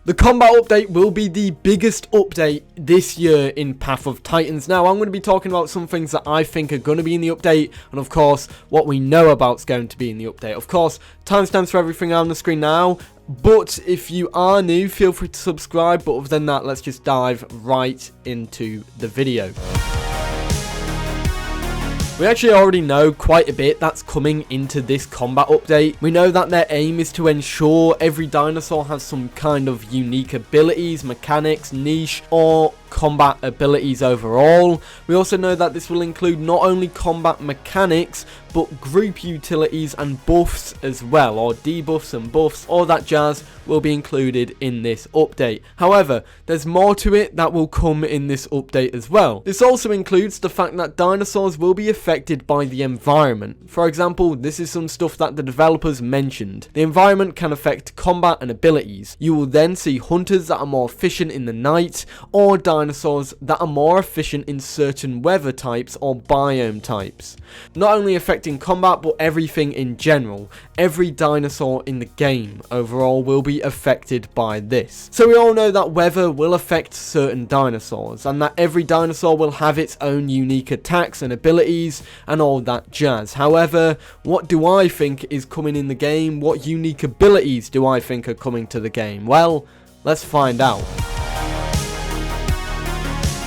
The combat update will be the biggest update this year in Path of Titans. Now, I'm going to be talking about some things that I think are going to be in the update, and of course, what we know about is going to be in the update. Of course, timestamps for everything on the screen now, but if you are new, feel free to subscribe. But other than that, let's just dive right into the video. We actually already know quite a bit that's coming into this combat update. We know that their aim is to ensure every dinosaur has some kind of unique abilities, mechanics, niche, or combat abilities overall. We also know that this will include not only combat mechanics, but group utilities and buffs as well, or debuffs and buffs, all that jazz will be included in this update. However, there's more to it that will come in this update as well. This also includes the fact that dinosaurs will be affected by the environment. For example, this is some stuff that the developers mentioned. The environment can affect combat and abilities. You will then see hunters that are more efficient in the night, or dinosaurs that are more efficient in certain weather types or biome types. Not only affecting combat, but everything in general. Every dinosaur in the game overall will be affected by this. So we all know that weather will affect certain dinosaurs, and that every dinosaur will have its own unique attacks and abilities and all that jazz. However, what do I think is coming in the game? What unique abilities do I think are coming to the game? Well, let's find out.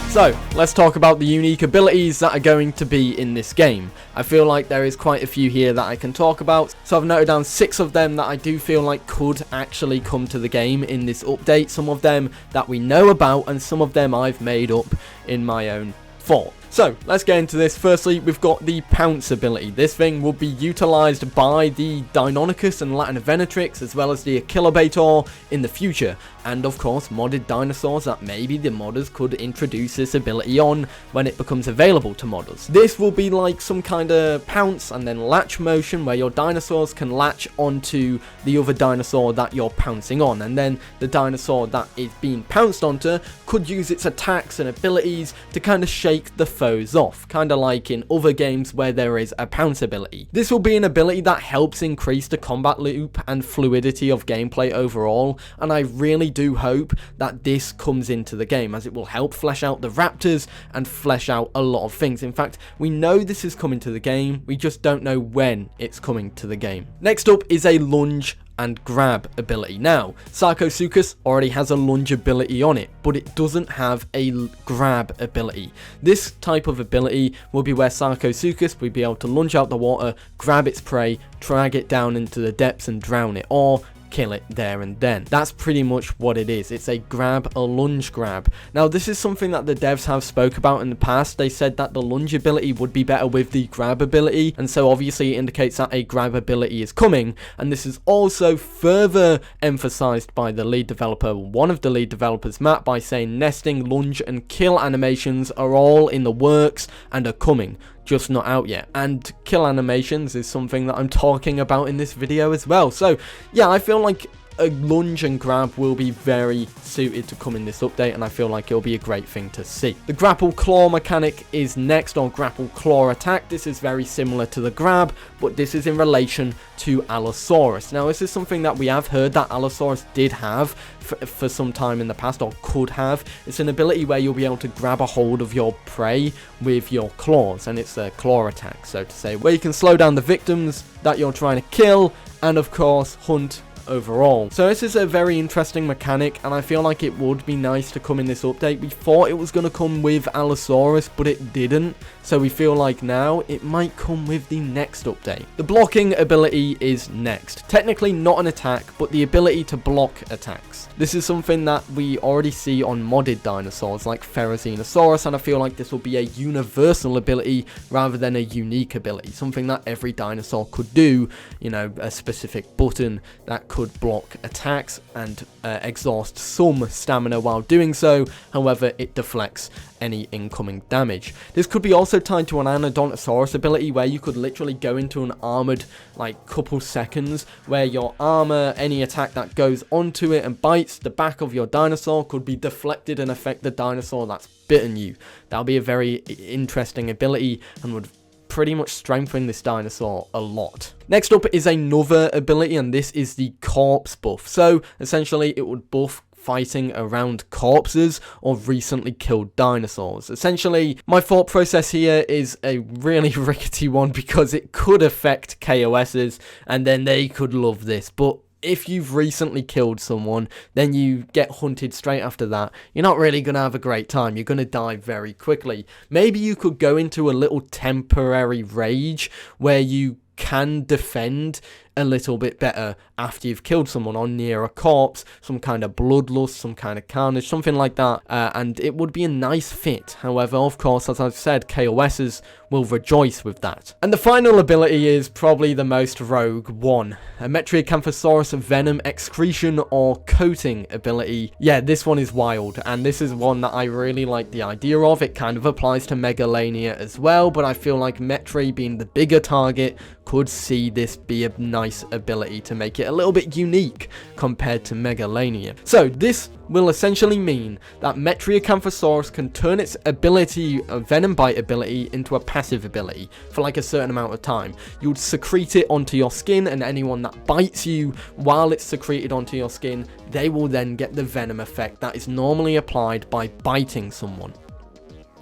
So, let's talk about the unique abilities that are going to be in this game. I feel like there is quite a few here that I can talk about, so I've noted down 6 of them that I do feel like could actually come to the game in this update. Some of them that we know about, and some of them I've made up in my own thought. So, let's get into this. Firstly, we've got the Pounce ability. This thing will be utilized by the Deinonychus and Latanovenatrix, as well as the Achillobator in the future. And of course, modded dinosaurs that maybe the modders could introduce this ability on when it becomes available to modders. This will be like some kind of pounce and then latch motion, where your dinosaurs can latch onto the other dinosaur that you're pouncing on. And then the dinosaur that is being pounced onto could use its attacks and abilities to kind of shake the foes off, kind of like in other games where there is a pounce ability. This will be an ability that helps increase the combat loop and fluidity of gameplay overall, and I really do hope that this comes into the game, as it will help flesh out the raptors and flesh out a lot of things. In fact, we know this is coming to the game, we just don't know when it's coming to the game. Next up is a lunge and grab ability. Now, Sarcosuchus already has a lunge ability on it, but it doesn't have a grab ability. This type of ability will be where Sarcosuchus will be able to lunge out the water, grab its prey, drag it down into the depths and drown it, or kill it there and then. That's pretty much what it is. It's a grab, a lunge grab. Now, this is something that the devs have spoke about in the past. They said that the lunge ability would be better with the grab ability, and so obviously it indicates that a grab ability is coming, and this is also further emphasized by the lead developer, one of the lead developers, Matt, by saying nesting, lunge, and kill animations are all in the works and are coming, just not out yet. And kill animations is something that I'm talking about in this video as well. So yeah, I feel like a lunge and grab will be very suited to come in this update, and I feel like it'll be a great thing to see. The grapple claw mechanic is next, or grapple claw attack. This is very similar to the grab, but this is in relation to Allosaurus. Now, this is something that we have heard that Allosaurus did have for some time in the past, or could have. It's an ability where you'll be able to grab a hold of your prey with your claws, and it's a claw attack, so to say, where you can slow down the victims that you're trying to kill, and of course hunt overall. So this is a very interesting mechanic, and I feel like it would be nice to come in this update. We thought it was going to come with Allosaurus, but it didn't, so we feel like now it might come with the next update. The blocking ability is next. Technically not an attack, but the ability to block attacks. This is something that we already see on modded dinosaurs like Therizinosaurus, and I feel like this will be a universal ability rather than a unique ability, something that every dinosaur could do, you know, a specific button that could block attacks and exhaust some stamina while doing so. However, it deflects any incoming damage. This could be also tied to an Anodontosaurus ability, where you could literally go into an armored like couple seconds, where your armor, any attack that goes onto it and bites the back of your dinosaur, could be deflected and affect the dinosaur that's bitten you. That'll be a very interesting ability and would pretty much strengthen this dinosaur a lot. Next up is another ability, and this is the corpse buff. So essentially it would buff fighting around corpses or recently killed dinosaurs. Essentially, my thought process here is a really rickety one because it could affect KOSs and then they could love this, but if you've recently killed someone, then you get hunted straight after that, you're not really going to have a great time. You're going to die very quickly. Maybe you could go into a little temporary rage where you can defend a little bit better after you've killed someone or near a corpse, some kind of bloodlust, some kind of carnage, something like that, and it would be a nice fit. However, of course, as I've said, KOSs will rejoice with that. And the final ability is probably the most rogue one, a Metriacanthosaurus Venom Excretion or Coating ability. Yeah, this one is wild, and this is one that I really like the idea of. It kind of applies to Megalania as well, but I feel like Metri, being the bigger target, could see this be a nice ability to make it a little bit unique compared to Megalania. So this will essentially mean that Metriacanthosaurus can turn its ability, a Venom Bite ability, into a passive ability for like a certain amount of time. You would secrete it onto your skin, and anyone that bites you while it's secreted onto your skin, they will then get the venom effect that is normally applied by biting someone.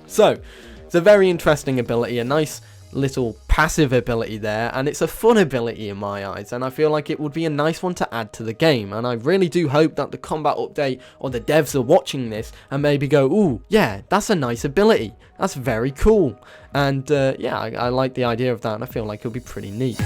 So it's a very interesting ability, a nice little passive ability there, and it's a fun ability in my eyes, and I feel like it would be a nice one to add to the game. And I really do hope that the combat update or the devs are watching this and maybe go, ooh, yeah, that's a nice ability, that's very cool. And yeah, I like the idea of that, and I feel like it'll be pretty neat.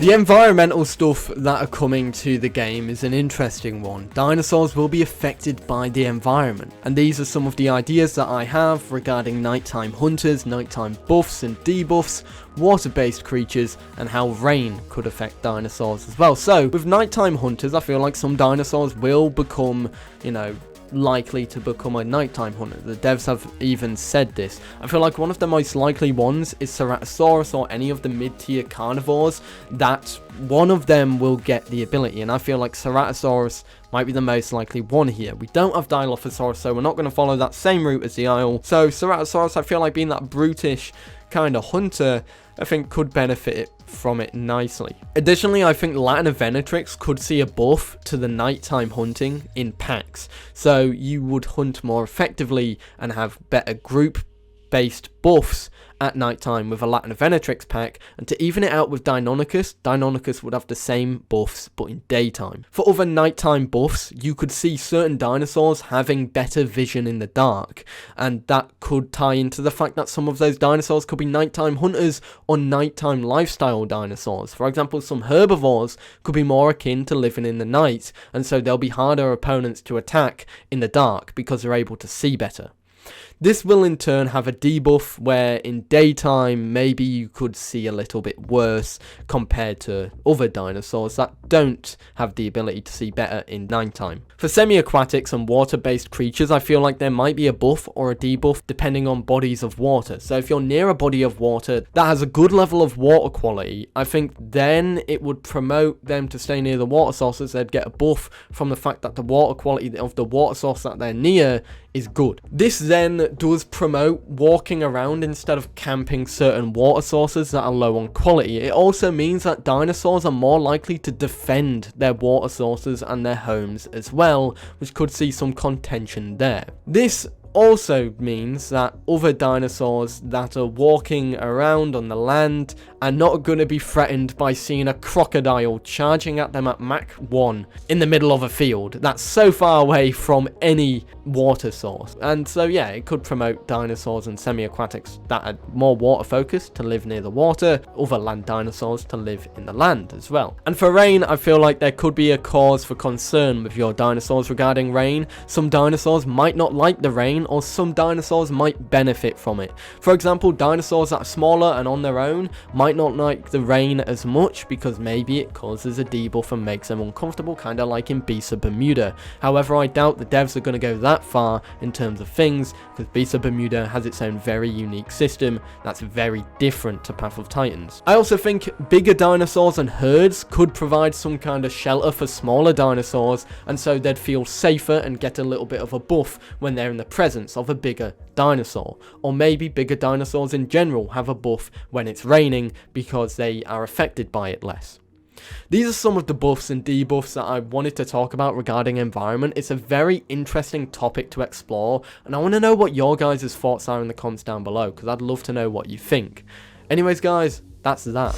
The environmental stuff that are coming to the game is an interesting one. Dinosaurs will be affected by the environment, and these are some of the ideas that I have regarding nighttime hunters, nighttime buffs and debuffs, water-based creatures, and how rain could affect dinosaurs as well. So with nighttime hunters, I feel like some dinosaurs will become, you know, likely to become a nighttime hunter. The devs have even said this. I feel like one of the most likely ones is Ceratosaurus or any of the mid-tier carnivores, that one of them will get the ability, and I feel like Ceratosaurus might be the most likely one here. We don't have Dilophosaurus, so we're not going to follow that same route as the Isle. So Ceratosaurus, I feel like being that brutish kind of hunter, I think could benefit it from it nicely. Additionally, I think Latanovenatrix could see a buff to the nighttime hunting in packs, so you would hunt more effectively and have better group-based buffs at nighttime with a Latanovenatrix pack, and to even it out with Deinonychus would have the same buffs but in daytime. For other nighttime buffs, you could see certain dinosaurs having better vision in the dark, and that could tie into the fact that some of those dinosaurs could be nighttime hunters or nighttime lifestyle dinosaurs. For example, some herbivores could be more akin to living in the night, and so they'll be harder opponents to attack in the dark because they're able to see better. This will in turn have a debuff where in daytime maybe you could see a little bit worse compared to other dinosaurs that don't have the ability to see better in nighttime. For semi-aquatics and water-based creatures, I feel like there might be a buff or a debuff depending on bodies of water. So if you're near a body of water that has a good level of water quality, I think then it would promote them to stay near the water sources. They'd get a buff from the fact that the water quality of the water source that they're near is good. This then does promote walking around instead of camping certain water sources that are low on quality. It also means that dinosaurs are more likely to defend their water sources and their homes as well, which could see some contention there. This also means that other dinosaurs that are walking around on the land are not going to be threatened by seeing a crocodile charging at them at Mach 1 in the middle of a field that's so far away from any water source. And so yeah, it could promote dinosaurs and semi-aquatics that are more water focused to live near the water, other land dinosaurs to live in the land as well. And for rain, I feel like there could be a cause for concern with your dinosaurs regarding rain. Some dinosaurs might not like the rain, or some dinosaurs might benefit from it. For example, dinosaurs that are smaller and on their own might not like the rain as much because maybe it causes a debuff and makes them uncomfortable, kind of like in Beasts of Bermuda. However, I doubt the devs are going to go that far in terms of things, because Beasts of Bermuda has its own very unique system that's very different to Path of Titans. I also think bigger dinosaurs and herds could provide some kind of shelter for smaller dinosaurs, and so they'd feel safer and get a little bit of a buff when they're in the presence of a bigger dinosaur. Or maybe bigger dinosaurs in general have a buff when it's raining because they are affected by it less. These are some of the buffs and debuffs that I wanted to talk about regarding environment. It's a very interesting topic to explore, and I want to know what your guys' thoughts are in the comments down below, because I'd love to know what you think. Anyways guys, that's that.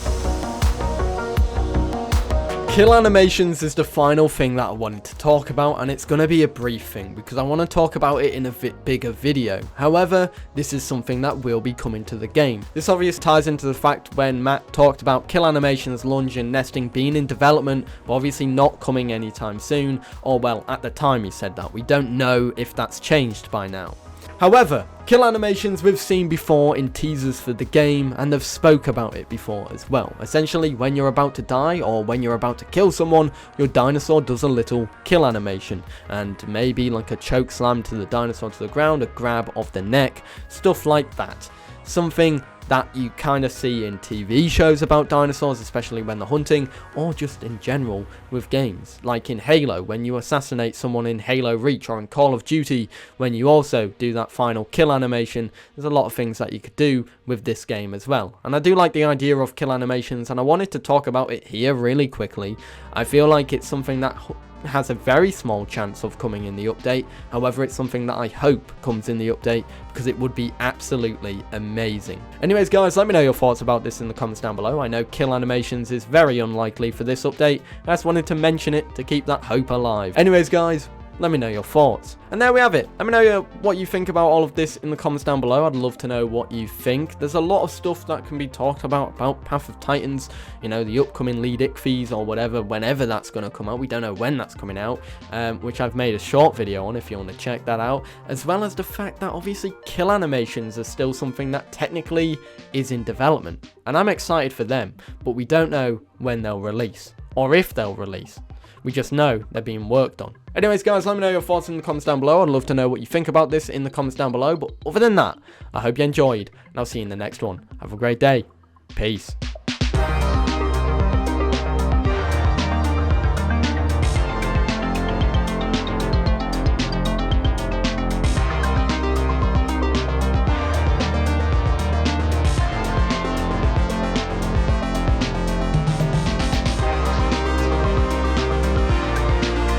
Kill animations is the final thing that I wanted to talk about, and it's going to be a brief thing because I want to talk about it in a bigger video. However, this is something that will be coming to the game. This obviously ties into the fact when Matt talked about kill animations, lunge and nesting being in development, but obviously not coming anytime soon, or well, at the time he said that. We don't know if that's changed by now. However, kill animations we've seen before in teasers for the game, and they've spoke about it before as well. Essentially, when you're about to die or when you're about to kill someone, your dinosaur does a little kill animation, and maybe like a choke slam to the dinosaur to the ground, a grab of the neck, stuff like that. Something that you kind of see in TV shows about dinosaurs, especially when they're hunting, or just in general with games. Like in Halo, when you assassinate someone in Halo Reach, or in Call of Duty, when you also do that final kill animation. There's a lot of things that you could do with this game as well. And I do like the idea of kill animations, and I wanted to talk about it here really quickly. I feel like it's something that has a very small chance of coming in the update. However, it's something that I hope comes in the update because it would be absolutely amazing. Anyways guys, let me know your thoughts about this in the comments down below. I know kill animations is very unlikely for this update. I just wanted to mention it to keep that hope alive. Anyways guys, let me know your thoughts. And there we have it. Let me know what you think about all of this in the comments down below. I'd love to know what you think. There's a lot of stuff that can be talked about Path of Titans, you know, the upcoming lead ICFEs or whatever, whenever that's going to come out. We don't know when that's coming out, which I've made a short video on if you want to check that out, as well as the fact that obviously kill animations are still something that technically is in development. And I'm excited for them, but we don't know when they'll release or if they'll release. We just know they're being worked on. Anyways guys, let me know your thoughts in the comments down below. I'd love to know what you think about this in the comments down below. But other than that, I hope you enjoyed, and I'll see you in the next one. Have a great day. Peace.